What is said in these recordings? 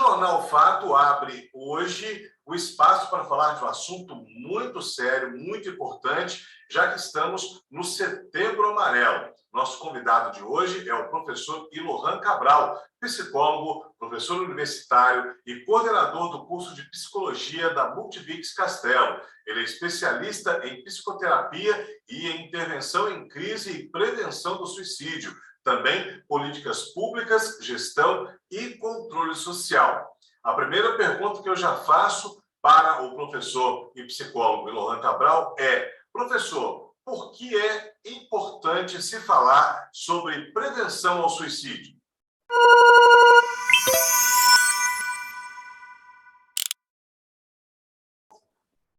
Jornal Fato abre hoje o espaço para falar de um assunto muito sério, muito importante, já que estamos no Setembro Amarelo. Nosso convidado de hoje é o professor Ilohan Cabral, psicólogo, professor universitário e coordenador do curso de Psicologia da Multivix Castelo. Ele é especialista em psicoterapia e em intervenção em crise e prevenção do suicídio. Também políticas públicas, gestão e controle social. A primeira pergunta que eu já faço para o professor e psicólogo Ilohan Cabral é: professor, por que é importante se falar sobre prevenção ao suicídio?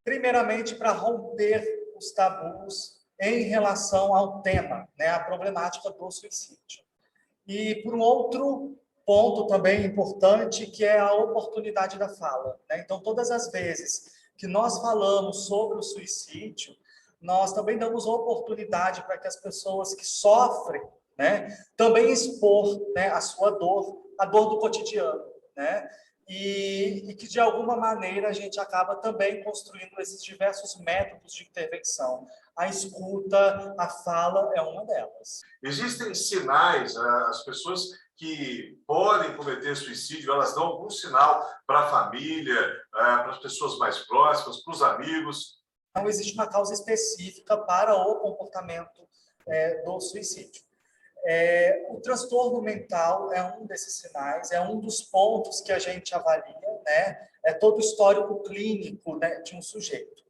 Primeiramente, para romper os tabus em relação ao tema, a problemática do suicídio. E por um outro ponto também importante, que é a oportunidade da fala. Então, todas as vezes que nós falamos sobre o suicídio, nós também damos oportunidade para que as pessoas que sofrem, também expor, a sua dor, a dor do cotidiano, E que, de alguma maneira, a gente acaba também construindo esses diversos métodos de intervenção. A escuta, a fala é uma delas. Existem sinais, as pessoas que podem cometer suicídio, elas dão algum sinal para a família, para as pessoas mais próximas, para os amigos? Não existe uma causa específica para o comportamento do suicídio. O transtorno mental é um desses sinais, é um dos pontos que a gente avalia, é todo o histórico clínico, de um sujeito.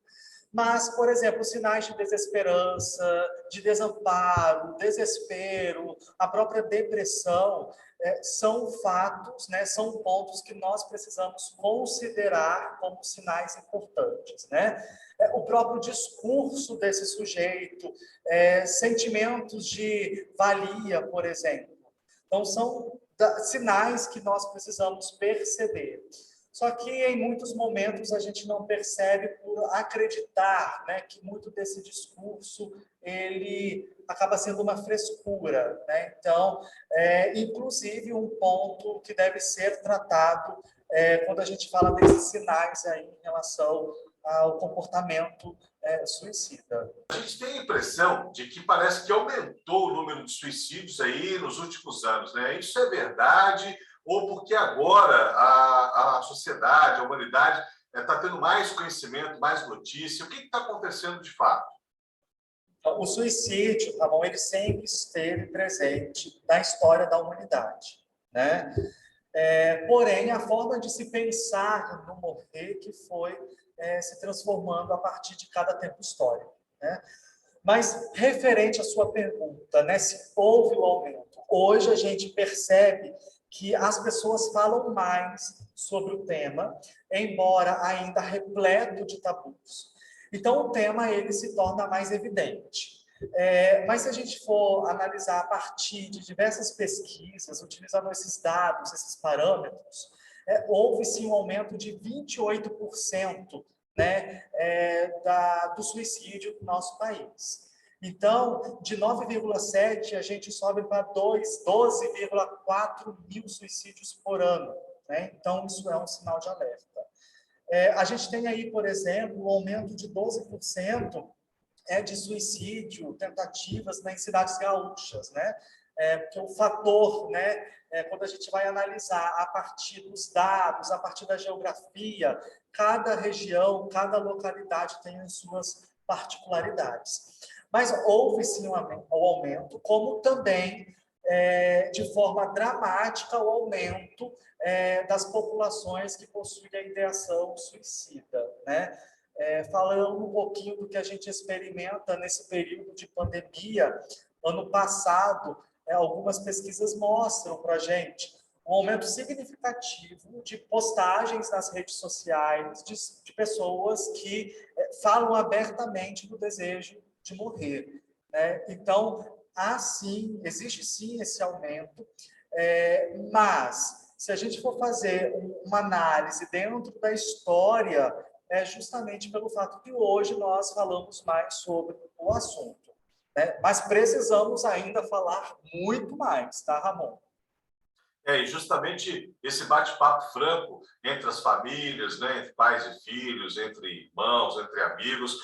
Mas, por exemplo, sinais de desesperança, de desamparo, desespero, a própria depressão, são fatos, são pontos que nós precisamos considerar como sinais importantes, O próprio discurso desse sujeito, sentimentos de valia, por exemplo. Então, são sinais que nós precisamos perceber. Só que, em muitos momentos, a gente não percebe por acreditar, que muito desse discurso ele acaba sendo uma frescura, Então, inclusive, um ponto que deve ser tratado quando a gente fala desses sinais aí em relação ao comportamento suicida. A gente tem a impressão de que parece que aumentou o número de suicídios aí nos últimos anos, Isso é verdade? Ou porque agora a sociedade, a humanidade está tendo mais conhecimento, mais notícia? O que está acontecendo de fato? O suicídio, ele sempre esteve presente na história da humanidade, Porém, a forma de se pensar no morrer que foi se transformando a partir de cada tempo histórico, Mas, referente à sua pergunta, se houve o aumento, hoje a gente percebe que as pessoas falam mais sobre o tema, embora ainda repleto de tabus. Então, o tema ele se torna mais evidente. Mas, se a gente for analisar a partir de diversas pesquisas, utilizando esses dados, esses parâmetros, houve sim um aumento de 28%, do suicídio no nosso país. Então, de 9,7, a gente sobe para 12,4 mil suicídios por ano. Então, isso é um sinal de alerta. A gente tem aí, por exemplo, um aumento de 12% de suicídio, tentativas em cidades gaúchas, Porque o fator, quando a gente vai analisar a partir dos dados, a partir da geografia, cada região, cada localidade tem as suas particularidades. Mas houve sim um aumento, como também, de forma dramática, o aumento das populações que possuem a ideação suicida, Falando um pouquinho do que a gente experimenta nesse período de pandemia, ano passado, algumas pesquisas mostram para a gente um aumento significativo de postagens nas redes sociais de pessoas que falam abertamente do desejo de morrer, Então, existe sim esse aumento, mas se a gente for fazer uma análise dentro da história, é justamente pelo fato que hoje nós falamos mais sobre o assunto, Mas precisamos ainda falar muito mais, tá, Ramon? E justamente esse bate-papo franco entre as famílias, né, entre pais e filhos, entre irmãos, entre amigos,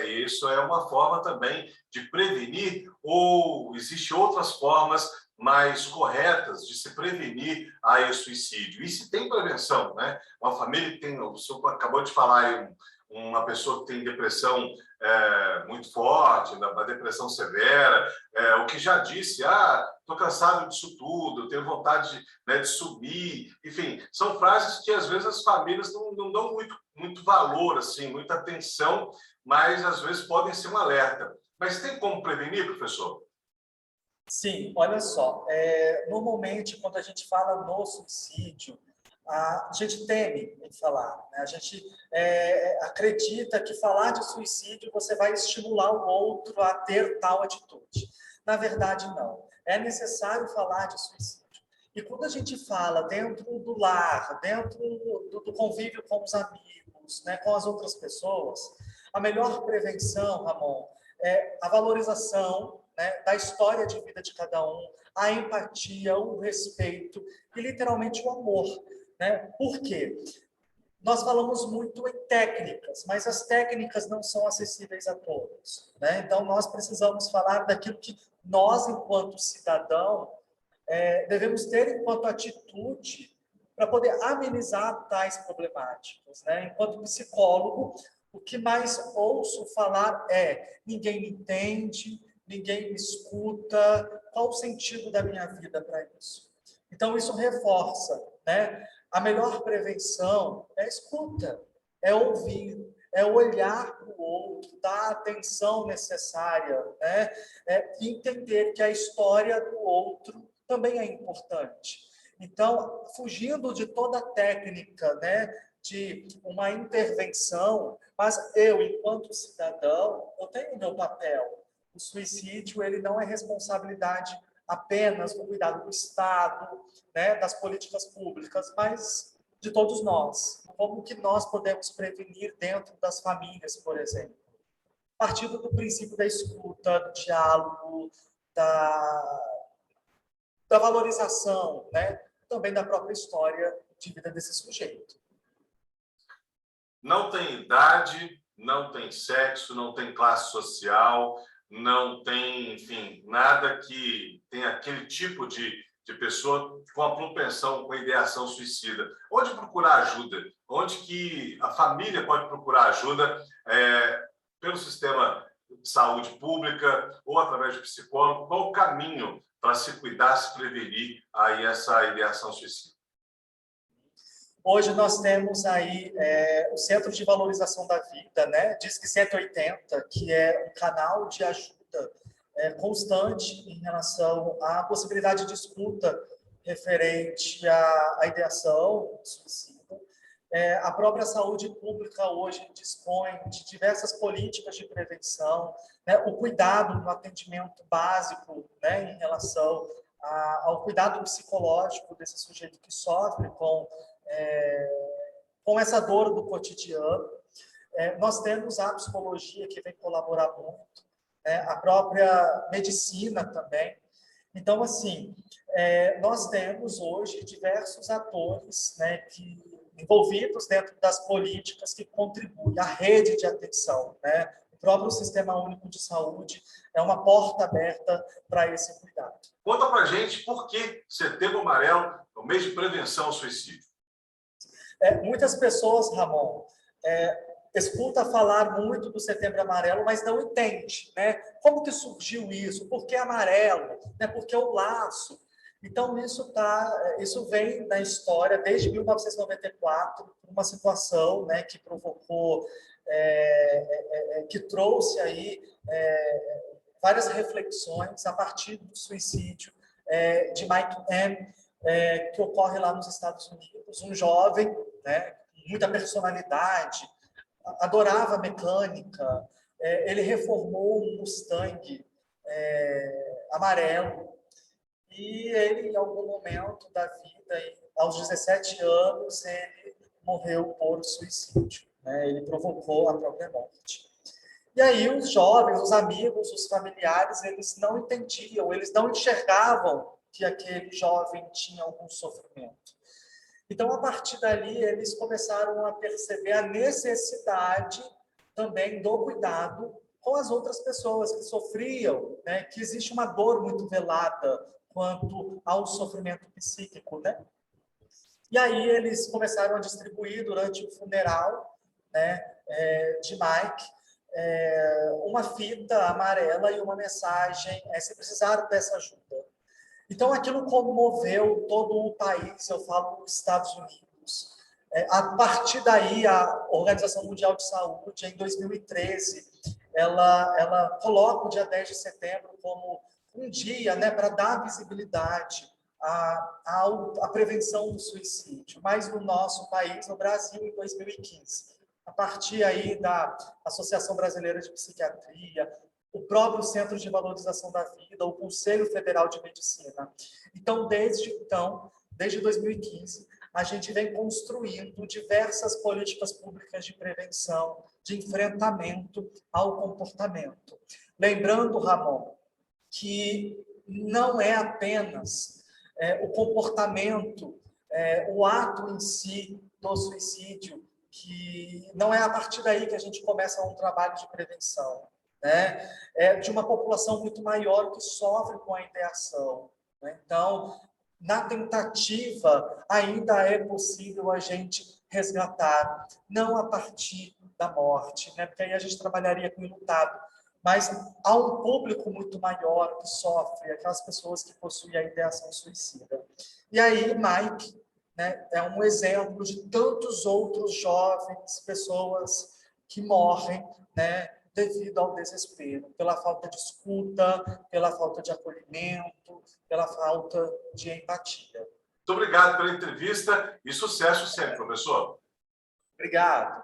isso é uma forma também de prevenir, ou existe outras formas mais corretas de se prevenir o suicídio. E se tem prevenção, né? Uma família que tem, o senhor acabou de falar aí, uma pessoa que tem depressão muito forte, uma depressão severa, o que já disse, estou cansado disso tudo, eu tenho vontade de subir, enfim, são frases que às vezes as famílias não dão muito valor, assim, muita atenção, mas às vezes podem ser um alerta. Mas tem como prevenir, professor? Sim, olha só, normalmente quando a gente fala no suicídio, a gente teme em falar, né? A gente acredita que falar de suicídio você vai estimular o outro a ter tal atitude. Na verdade, não. É necessário falar de suicídio. E quando a gente fala dentro do lar, dentro do convívio com os amigos, né, com as outras pessoas, a melhor prevenção, Ramon, é a valorização, né, da história de vida de cada um, a empatia, o respeito e literalmente o amor. Né? Por quê? Nós falamos muito em técnicas, mas as técnicas não são acessíveis a todos. Né? Então, nós precisamos falar daquilo que nós, enquanto cidadão, devemos ter enquanto atitude para poder amenizar tais problemáticas. Né? Enquanto psicólogo, o que mais ouço falar é: ninguém me entende, ninguém me escuta, qual o sentido da minha vida para isso? Então, isso reforça, né? A melhor prevenção é a escuta, é ouvir, é olhar para o outro, dar a atenção necessária, né? E entender que a história do outro também é importante. Então, fugindo de toda a técnica, né, de uma intervenção, mas eu, enquanto cidadão, eu tenho o meu papel. O suicídio, ele não é responsabilidade apenas do cuidado do Estado, né, das políticas públicas, mas de todos nós. Como que nós podemos prevenir dentro das famílias, por exemplo? Partindo do princípio da escuta, do diálogo, da valorização, né, também da própria história de vida desse sujeito. Não tem idade, não tem sexo, não tem classe social, não tem, enfim, nada que tenha aquele tipo de pessoa com a propensão, com a ideação suicida. Onde procurar ajuda? Onde que a família pode procurar ajuda pelo sistema de saúde pública ou através de psicólogo? Qual o caminho para se cuidar, se prevenir aí essa ideação suicida? Hoje nós temos aí o Centro de Valorização da Vida, né? Disque 180, que é um canal de ajuda constante em relação à possibilidade de escuta referente à ideação, suicídio. A própria saúde pública hoje dispõe de diversas políticas de prevenção, né? O cuidado no atendimento básico, né, em relação ao cuidado psicológico desse sujeito que sofre com essa dor do cotidiano. Nós temos a psicologia, que vem colaborar muito, a própria medicina também. Então, assim, nós temos hoje diversos atores, né, envolvidos dentro das políticas que contribuem, a rede de atenção, né? O próprio Sistema Único de Saúde é uma porta aberta para esse cuidado. Conta para a gente por que Setembro Amarelo é o mês de prevenção ao suicídio. Muitas pessoas, Ramon, escuta falar muito do Setembro Amarelo, mas não entende, né? Como que surgiu isso? Por que amarelo? Né? Por que o laço? Então, isso vem na história desde 1994, uma situação, né, que provocou, que trouxe aí várias reflexões a partir do suicídio de Mike M., que ocorre lá nos Estados Unidos, um jovem, né, com muita personalidade, adorava mecânica, ele reformou um Mustang amarelo, e ele, em algum momento da vida, aos 17 anos, ele morreu por suicídio, né? Ele provocou a própria morte. E aí os jovens, os amigos, os familiares, eles não entendiam, eles não enxergavam que aquele jovem tinha algum sofrimento. Então, a partir dali, eles começaram a perceber a necessidade também do cuidado com as outras pessoas que sofriam, né? Que existe uma dor muito velada quanto ao sofrimento psíquico, né? E aí eles começaram a distribuir durante o funeral, né, de Mike, uma fita amarela e uma mensagem: se precisar dessa ajuda. Então, aquilo comoveu todo o país, eu falo dos Estados Unidos. A partir daí, a Organização Mundial de Saúde, em 2013, ela coloca o dia 10 de setembro como um dia, né, para dar visibilidade à prevenção do suicídio. Mas no nosso país, no Brasil, em 2015, a partir aí da Associação Brasileira de Psiquiatria, o próprio Centro de Valorização da Vida, o Conselho Federal de Medicina. Então, desde 2015, a gente vem construindo diversas políticas públicas de prevenção, de enfrentamento ao comportamento. Lembrando, Ramon, que não é apenas o comportamento, o ato em si do suicídio, que não é a partir daí que a gente começa um trabalho de prevenção, né? É de uma população muito maior que sofre com a ideação, né? Então, na tentativa, ainda é possível a gente resgatar, não a partir da morte, né? Porque aí a gente trabalharia com enlutado, mas há um público muito maior que sofre, aquelas pessoas que possuem a ideação suicida. E aí, Mike, né, é um exemplo de tantos outros jovens, pessoas que morrem, né, devido ao desespero, pela falta de escuta, pela falta de acolhimento, pela falta de empatia. Muito obrigado pela entrevista e sucesso sempre, professor. Obrigado.